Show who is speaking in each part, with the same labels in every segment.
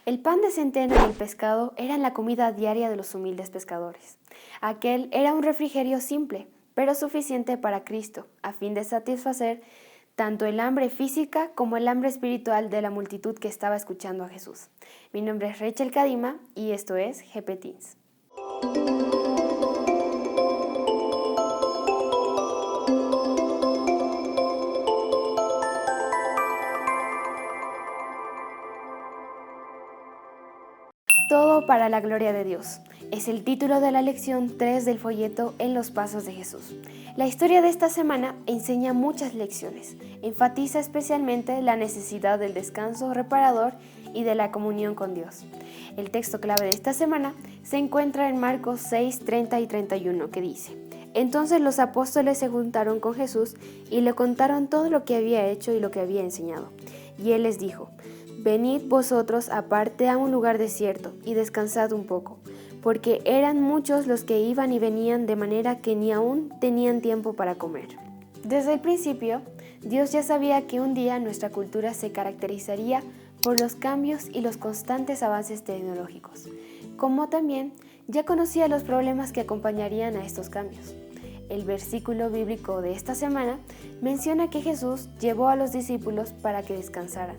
Speaker 1: El pan de centeno y el pescado eran la comida diaria de los humildes pescadores. Aquel era un refrigerio simple, pero suficiente para Cristo, a fin de satisfacer tanto el hambre física como el hambre espiritual de la multitud que estaba escuchando a Jesús. Mi nombre es Rachel Kadima y esto es GP Teens. Todo para la gloria de Dios. Es el título de la lección 3 del folleto En los Pasos de Jesús. La historia de esta semana enseña muchas lecciones. Enfatiza especialmente la necesidad del descanso reparador y de la comunión con Dios. El texto clave de esta semana se encuentra en Marcos 6, 30 y 31, que dice: Entonces los apóstoles se juntaron con Jesús y le contaron todo lo que había hecho y lo que había enseñado. Y él les dijo: Venid vosotros aparte a un lugar desierto y descansad un poco, porque eran muchos los que iban y venían de manera que ni aún tenían tiempo para comer. Desde el principio, Dios ya sabía que un día nuestra cultura se caracterizaría por los cambios y los constantes avances tecnológicos, como también ya conocía los problemas que acompañarían a estos cambios. El versículo bíblico de esta semana menciona que Jesús llevó a los discípulos para que descansaran,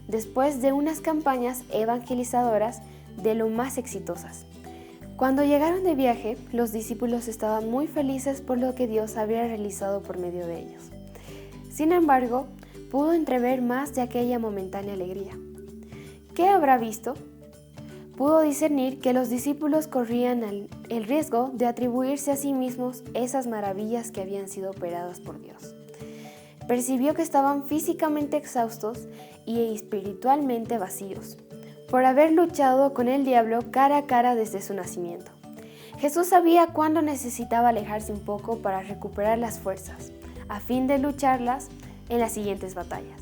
Speaker 1: después de unas campañas evangelizadoras de lo más exitosas. Cuando llegaron de viaje, los discípulos estaban muy felices por lo que Dios había realizado por medio de ellos. Sin embargo, pudo entrever más de aquella momentánea alegría. ¿Qué habrá visto? Pudo discernir que los discípulos corrían el riesgo de atribuirse a sí mismos esas maravillas que habían sido operadas por Dios. Percibió que estaban físicamente exhaustos y espiritualmente vacíos, por haber luchado con el diablo cara a cara desde su nacimiento. Jesús sabía cuándo necesitaba alejarse un poco para recuperar las fuerzas, a fin de lucharlas en las siguientes batallas.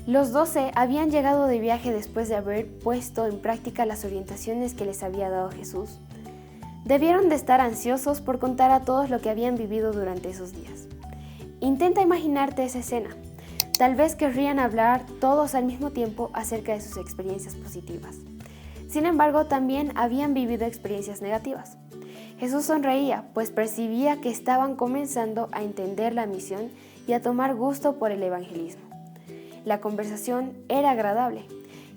Speaker 1: Los 12 habían llegado de viaje después de haber puesto en práctica las orientaciones que les había dado Jesús. Debieron de estar ansiosos por contar a todos lo que habían vivido durante esos días. Intenta imaginarte esa escena. Tal vez querrían hablar todos al mismo tiempo acerca de sus experiencias positivas. Sin embargo, también habían vivido experiencias negativas. Jesús sonreía, pues percibía que estaban comenzando a entender la misión y a tomar gusto por el evangelismo. La conversación era agradable.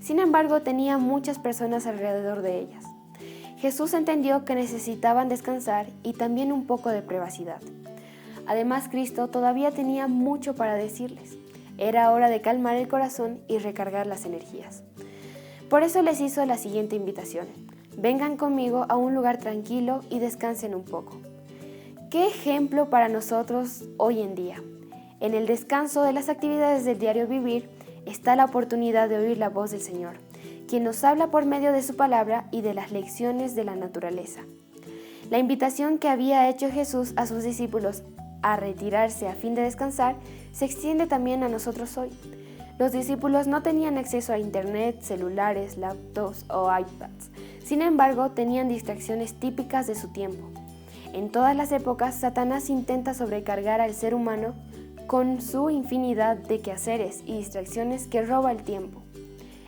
Speaker 1: Sin embargo, tenía muchas personas alrededor de ellas. Jesús entendió que necesitaban descansar y también un poco de privacidad. Además, Cristo todavía tenía mucho para decirles. Era hora de calmar el corazón y recargar las energías. Por eso les hizo la siguiente invitación: vengan conmigo a un lugar tranquilo y descansen un poco. ¿Qué ejemplo para nosotros hoy en día? En el descanso de las actividades del diario vivir está la oportunidad de oír la voz del Señor, quien nos habla por medio de su palabra y de las lecciones de la naturaleza. La invitación que había hecho Jesús a sus discípulos a retirarse a fin de descansar se extiende también a nosotros hoy. Los discípulos no tenían acceso a internet, celulares, laptops o iPads. Sin embargo, tenían distracciones típicas de su tiempo. En todas las épocas, Satanás intenta sobrecargar al ser humano con su infinidad de quehaceres y distracciones que roba el tiempo.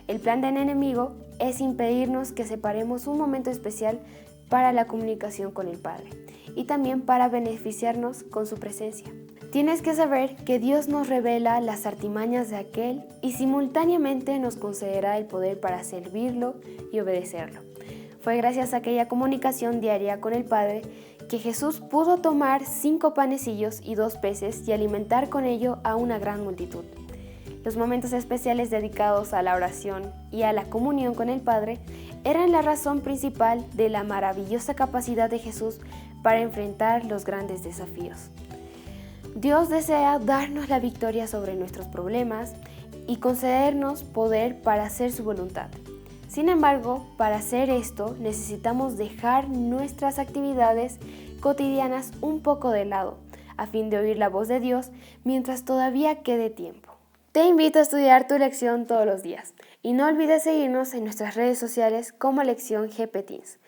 Speaker 1: El plan del enemigo es impedirnos que separemos un momento especial para la comunicación con el Padre y también para beneficiarnos con su presencia. Tienes que saber que Dios nos revela las artimañas de aquel y simultáneamente nos concederá el poder para servirlo y obedecerlo. Fue gracias a aquella comunicación diaria con el Padre que Jesús pudo tomar 5 panecillos y 2 peces y alimentar con ello a una gran multitud. Los momentos especiales dedicados a la oración y a la comunión con el Padre eran la razón principal de la maravillosa capacidad de Jesús para enfrentar los grandes desafíos. Dios desea darnos la victoria sobre nuestros problemas y concedernos poder para hacer su voluntad. Sin embargo, para hacer esto necesitamos dejar nuestras actividades cotidianas un poco de lado, a fin de oír la voz de Dios mientras todavía quede tiempo. Te invito a estudiar tu lección todos los días y no olvides seguirnos en nuestras redes sociales como Lección GP Teens,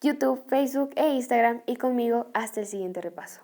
Speaker 1: YouTube, Facebook e Instagram, y conmigo hasta el siguiente repaso.